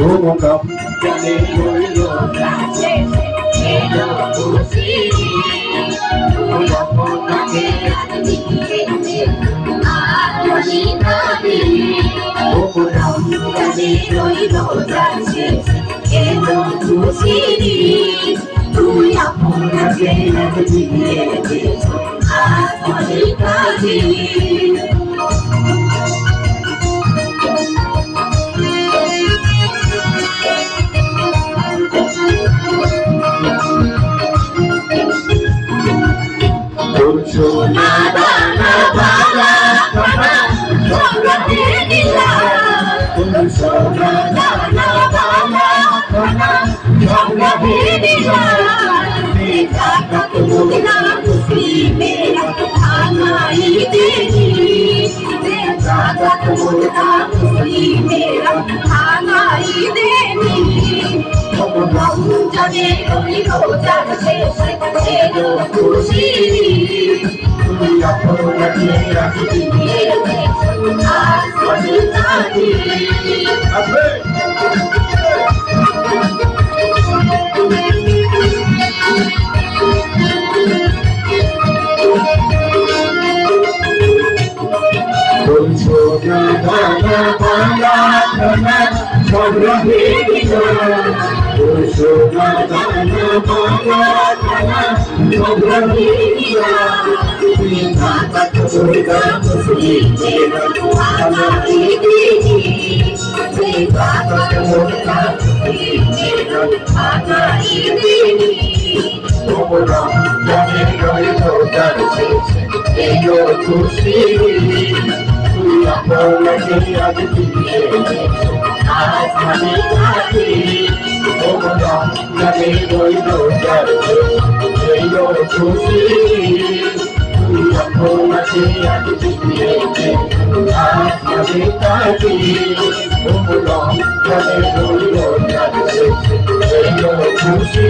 রমজানে ওই রোজা শেষে এলো খুশি তুই আপনাকে আজ দিয়েছে আলোনি নবী রমজানে ওই রোজা শেষে এলো খুশি তুই আপনাকে আজ দিয়েছে আলোনি নবী সোনা দানা বালা সোনা সোনাকে দিলা সোনা দানা বালা সোনা সোনাকে দিলা মেরা কতলা খুশি মেরা খানাই দেনি মেরা কতলা খুশি মেরা খানাই দেনি রমজানে ওই রোজা শেষে এলো খুশি তুই আপনাকে আজ দিয়েছে আসমানি নবী সোনা দানা বালা সোনা সোনাকে দিলা সোনা দানা বালা সোনা সোনাকে দিলা তুই কাকা তোরা মুসলিমের খানাই দিনি তুই কাকা তোরা মুসলিমের খানাই দিনি তোমরা জানে রই রোজার শেষে এলো খুশি তুই আপনাকে আজ দিয়েছে আসমানি নবী তোমরা জানে রই রোজার শেষে এলো খুশি তুই আপনাকে আজ দিয়েছে আসমানি নবী তোমরা জানে রই রোজার শেষে এলো খুশি